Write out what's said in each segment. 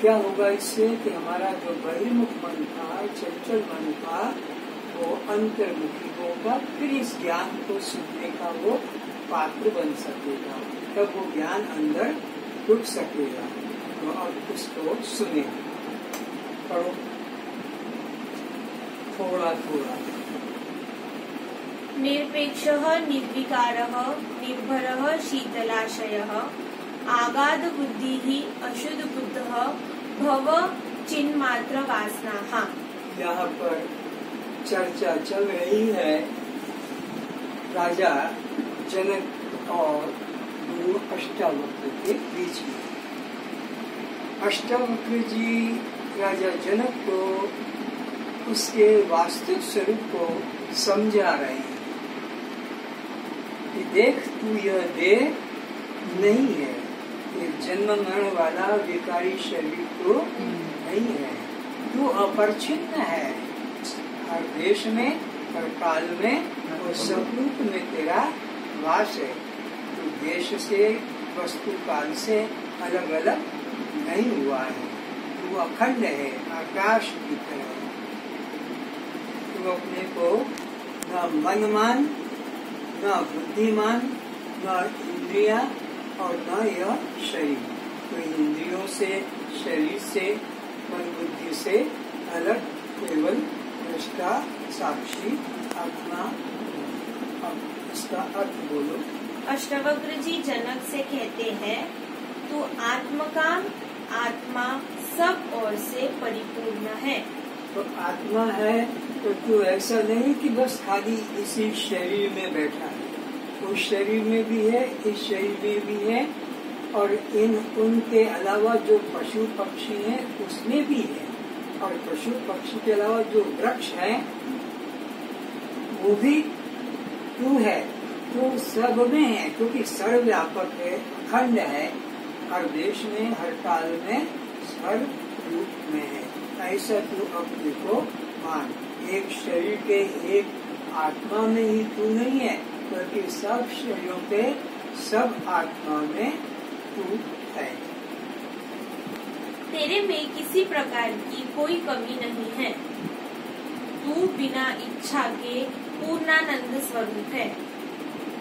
क्या होगा इससे कि हमारा जो बहिर्मुख मन था, चंचल मन था, वो अंतर्मुखी होगा, फिर इस ज्ञान को सुनने का वो पात्र बन सकेगा, तब वो ज्ञान अंदर रुक सकेगा। तो अब उसको सुने, पढ़ो थोड़ा थोड़ा। निरपेक्षः निर्विकारः निर्भरः शीतलाशयः आगाध बुद्धिः अशुद्ध बुद्धः भव चिन्मात्र वासनाः। यहाँ पर चर्चा चल रही है राजा जनक और गुरु अष्टावक्र के बीच में। अष्टावक्र जी राजा जनक को उसके वास्तविक स्वरूप को समझा रहे हैं कि देख, तू यह देह नहीं है, ये जन्म मरण वाला विकारी शरीर तो नहीं है, तू अपरिच्छिन्न है, हर देश में हर काल में और सब रूप में तेरा वास है। तू देश से वस्तु काल से अलग अलग नहीं हुआ है, तू अखंड है, आकाश की तरह। तू अपने को न मन मान, न बुद्धिमान, न इंद्रिया और न यह शरीर। तो इंद्रियों से, शरीर से, मन बुद्धि से अलग केवल दृष्टा साक्षी आत्मा। अब इसका अर्थ बोलो। अष्टावक्र जी जनक से कहते हैं, तू आत्मकाम, आत्मा सब ओर से परिपूर्ण है। तो आत्मा है तो तू ऐसा नहीं कि बस खाली इसी शरीर में बैठा है, उस शरीर में भी है, इस शरीर में भी है, और उनके अलावा जो पशु पक्षी हैं उसमें भी है, और पशु पक्षी के अलावा जो वृक्ष है वो भी तू है। तो सब में है, क्योंकि सर्वव्यापक है, अखंड है, हर देश में, हर काल में, हर रूप में है। ऐसा तू अपने को मान। एक शरीर के एक आत्मा में ही तू नहीं है, बल्कि सब शरीरों के सब आत्मा में तू है। तेरे में किसी प्रकार की कोई कमी नहीं है, तू बिना इच्छा के पूर्णानंद स्वरूप है।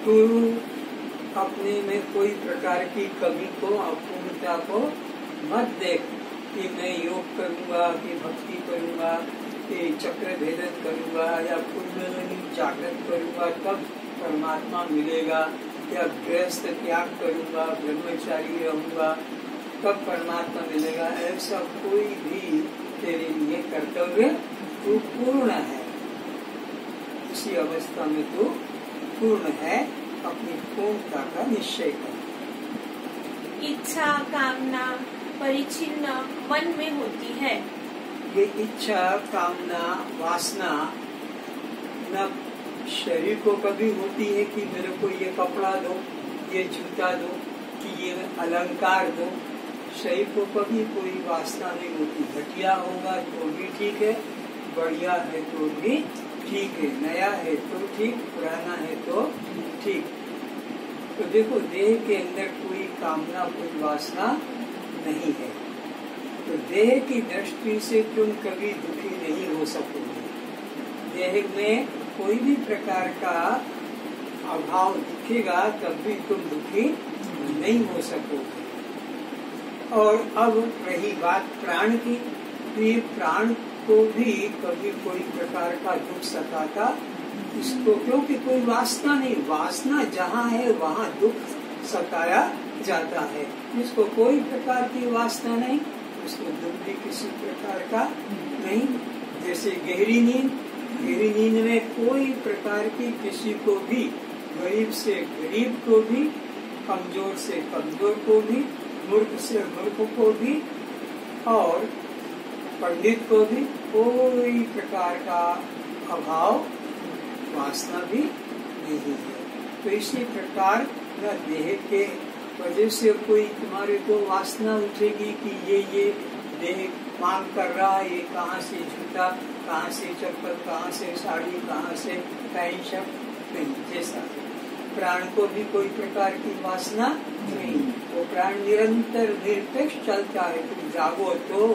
तू अपने में कोई प्रकार की कमी को, अपूर्णता को मत देख कि मैं योग करूंगा, कि भक्ति करूंगा, कि चक्र भेदन करूंगा, या कुंडलिनी जागृत करूंगा तब परमात्मा मिलेगा, या गृहस्थ त्याग करूंगा, ब्रह्मचारी रहूंगा तब परमात्मा मिलेगा। ऐसा कोई भी तेरे लिए कर्तव्य, तू पूर्ण है, इसी अवस्था में तू पूर्ण है। अपनी पूर्णता का निश्चय कर। इच्छा कामना परिचिन्न मन में होती है। ये इच्छा कामना वासना न शरीर को कभी होती है कि मेरे को ये कपड़ा दो, ये जूता दो, कि ये अलंकार दो। शरीर को कभी कोई वासना नहीं होती। घटिया होगा तो भी ठीक है, बढ़िया है तो भी ठीक है, नया है तो ठीक, पुराना है तो ठीक। तो देखो, देह के अंदर कोई कामना, कोई वासना नहीं है, तो देह की दृष्टि से तुम कभी दुखी नहीं हो सकोगे। देह में कोई भी प्रकार का अभाव दिखेगा तब भी तुम दुखी नहीं हो सकोगे। और अब रही बात प्राण की, तो ये प्राण को भी कभी कोई प्रकार का दुख सताता इसको, क्योंकि कोई वासना नहीं। वासना जहाँ है वहाँ दुख सताया जाता है। जिसको कोई प्रकार की वासना नहीं, उसको दुख भी किसी प्रकार का नहीं। जैसे गहरी नींद, गहरी नींद में कोई प्रकार की किसी को भी, गरीब से गरीब को भी, कमजोर से कमजोर को भी, मूर्ख से मूर्ख को भी और पंडित को भी कोई प्रकार का अभाव, वासना भी नहीं है। तो इसी प्रकार न देह के वजह से कोई तुम्हारे को वासना उठेगी कि ये देह मांग कर रहा है, ये कहाँ से जूता, कहाँ से चप्पल, कहाँ से साड़ी, कहाँ से पैंट शर्ट, नहीं। जैसा प्राण को भी कोई प्रकार की वासना नहीं, वो प्राण निरंतर निरपेक्ष चलता है। तुम जागो तो,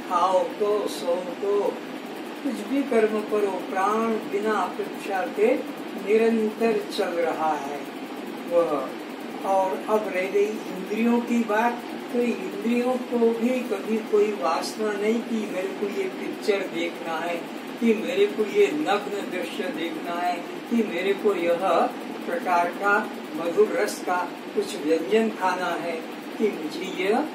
खाओ तो, सो तो, कुछ भी कर्म करो, प्राण बिना अपेक्षा के निरंतर चल रहा है वह। और अब रह गई इंद्रियों की बात, तो इंद्रियों को भी कभी कोई वासना नहीं कि मेरे को ये पिक्चर देखना है, कि मेरे को ये नग्न दृश्य देखना है, कि मेरे को यह प्रकार का मधुर रस का कुछ व्यंजन खाना है, कि मुझे यह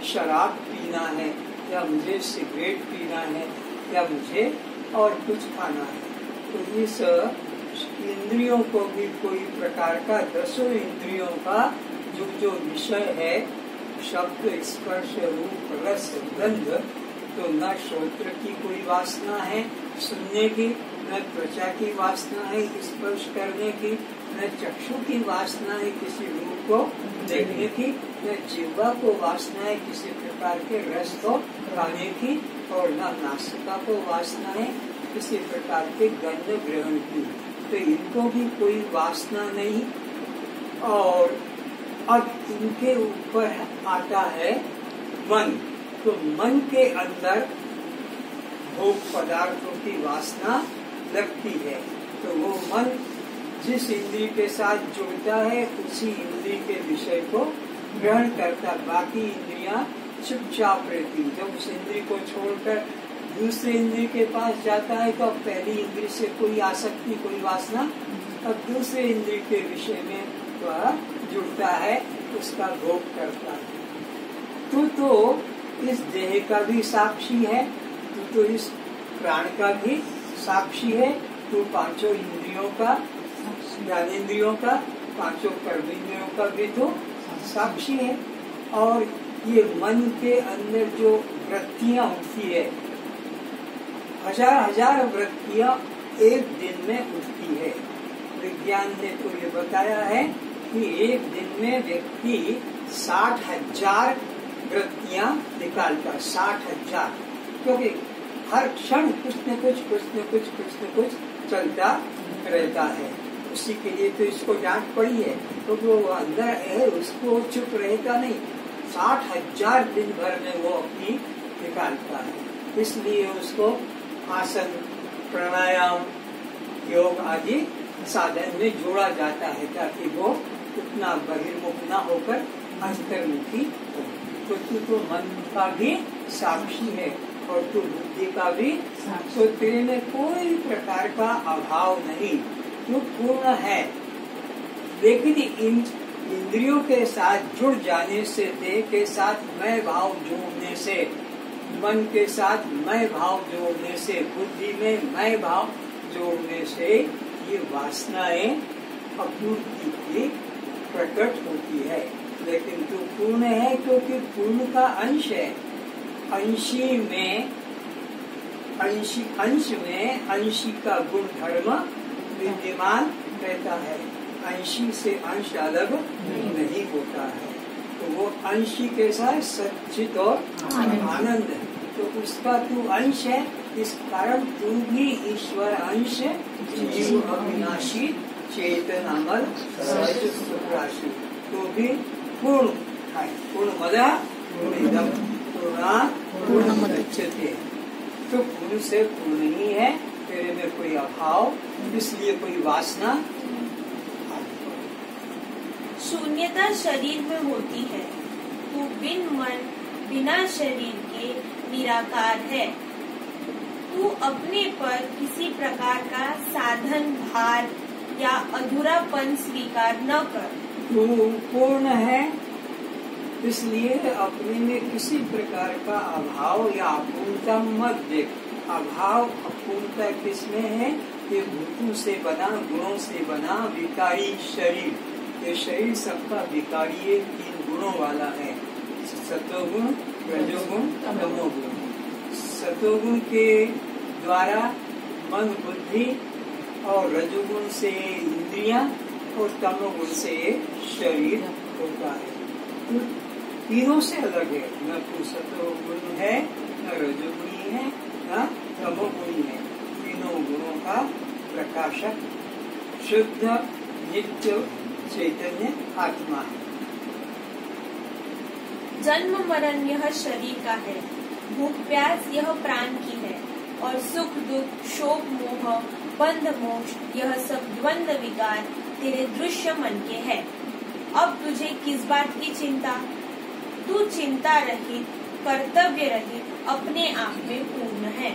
शराब पीना है, या मुझे सिगरेट पीना है, या मुझे और कुछ खाना है। तो इस इंद्रियों को भी कोई प्रकार का, दसों इंद्रियों का जो विषय है, शब्द, स्पर्श, रूप, रस, गंध, तो न श्रोत्र की कोई वासना है सुनने की, न त्वचा की वासना है स्पर्श करने की, न चक्षु की वासना है किसी रूप को देखने की, न जिह्वा को वासना है किसी प्रकार के रस को खाने की, और न नासिका को वासना है किसी प्रकार के गंध ग्रहण की। तो इनको भी कोई वासना नहीं। और अब इनके ऊपर आता है मन। तो मन के अंदर भोग पदार्थों की वासना लगती है। तो वो मन जिस इंद्रिय के साथ जुड़ता है उसी इंद्रिय के विषय को ग्रहण करता, बाकी इंद्रियां चुपचाप रहती। जब उस इंद्रिय को छोड़कर दूसरे इंद्रिय के पास जाता है तो पहली इंद्रिय से कोई आसक्ति, कोई वासना, अब दूसरे इंद्रिय के विषय में वह जुड़ता है, उसका भोग करता है। तो इस देह का भी साक्षी है, तो इस प्राण का भी साक्षी है, तो पांचों इंद्रियों का, ज्ञानेंद्रियों का, पांचों कर्मेंद्रियों का भी तो साक्षी है। और ये मन के अंदर जो वृत्तियां उठती है, हजार हजार वृत्तियां एक दिन में उठती है। विज्ञान ने तो ये बताया है कि एक दिन में व्यक्ति 60,000 वृत्तियां निकालता, 60,000, क्योंकि हर क्षण कुछ न कुछ चलता रहता है। उसी के लिए तो इसको डांट पड़ी है, तो वो अंदर है उसको चुप रहता नहीं, 60,000 दिन भर में वो अपनी निकालता है। इसलिए उसको आसन, प्राणायाम, योग आदि साधन में जोड़ा जाता है, ताकि वो उतना बहिर्मुख न होकर अंतर्मुखी हो। तो तू तो मन का भी साक्षी है और तू बुद्धि का भी, तो तेरे में कोई प्रकार का अभाव नहीं, तू पूर्ण है। लेकिन इन इंद्रियों के साथ जुड़ जाने से, देह के साथ मैं भाव जोड़ने से, मन के साथ मैं भाव जोड़ने से, बुद्धि में मैं भाव जोड़ने से ये वासनाएं अपूर्ति की प्रकट होती है। लेकिन तू पूर्ण है क्योंकि पूर्ण का अंश है। अंश में अंशी का गुण धर्म विद्यमान रहता है। अंशी से अंश अलग नहीं होता है। तो वो अंशी के साथ सच्चित और आनंद है, तो उसका तू अंश है। इस कारण तू भी ईश्वर अंश, जीव अविनाशी, चेतन अमर, सहज सुख राशि, तो भी पूर्ण है। पूर्ण मदा पूर्णिदम पूर्णात् पूर्णमुदच्यते। तो पूर्ण से पूर्ण ही है, तेरे में कोई अभाव, इसलिए कोई वासना। शून्यता शरीर में होती है, तू बिन मन बिना शरीर के निराकार है। तू अपने पर किसी प्रकार का साधन, भार या अधूरापन स्वीकार न कर। तू पूर्ण है, इसलिए अपने में किसी प्रकार का अभाव या अपूर्णता मत देख। अभाव अपूर्णता किसमें है? ये भूतों से बना, गुणों से बना विकारी शरीर। ये शरीर सबका विकारी है, 3 गुणों वाला है, सत्वगुण, रजोगुण, तमोगुण। सत्वगुण के द्वारा मन, बुद्धि, और रजोगुण से इंद्रियां, और तमोगुण से शरीर होता है। तो तीनों से अलग है, न तो सत्वगुण है, न रजोगुणी है, न तमोगुणी है। तीनों गुणों का प्रकाशक शुद्ध नित्य चैतन्य आत्मा है। जन्म मरण यह शरीर का है, भूख प्यास यह प्राण की है, और सुख दुख शोक मोह बंध मोक्ष यह सब द्वंद्व विकार तेरे दृश्य मन के है। अब तुझे किस बात की चिंता? तू चिंता रहित कर्तव्य रहित अपने आप में पूर्ण है।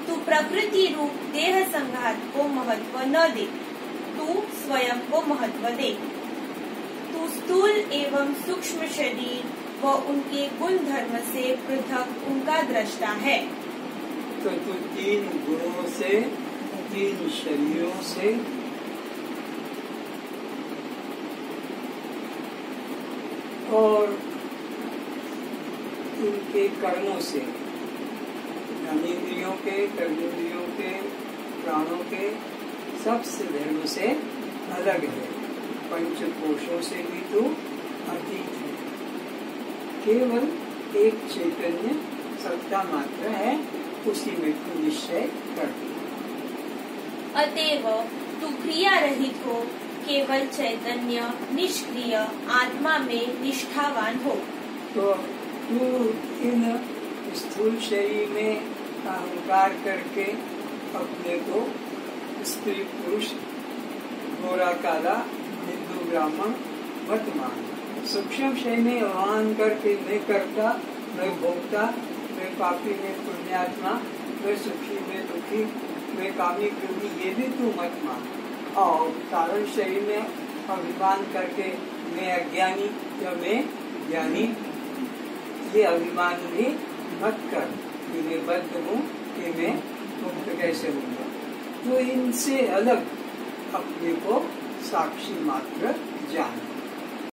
तू प्रकृति रूप देह संघात को महत्व न दे, तू स्वयं को महत्व दे। तू स्थूल एवं सूक्ष्म शरीर व उनके गुण धर्म से पृथक उनका दृष्टा है। तो तू तीन गुणों से, तीन शरीरों से और उनके कर्मों से, ज्ञानेंद्रियों के, कर्मेंद्रियों के, प्राणों के, सबसे धर्म से अलग है। पंचकोशों से भी तो अतीत है। केवल एक चैतन्य सत्ता मात्र है, उसी में तू निश्चय कर। अतएव तू क्रिया रहित हो, केवल चैतन्य निष्क्रिय आत्मा में निष्ठावान हो। तो तू इन स्थूल शरीर में अहंकार करके अपने को स्त्री पुरुष, गोरा काला, हिंदू ब्राह्मण मत मान। सूक्ष्म शरीर में अहंकार करके मैं करता, मैं भोगता, मैं पापी, मैं पुण्यात्मा, मैं सुखी, मैं दुखी, मैं कामी क्रोधी, ये भी तू मत मान। और कारण शरीर में अभिमान करके मैं अज्ञानी या मैं ज्ञानी, ये अभिमान भी मत कर कि मैं बद्ध हूँ, कि मैं मुक्त कैसे होऊंगा। तो इनसे अलग अपने को साक्षी मात्र जान।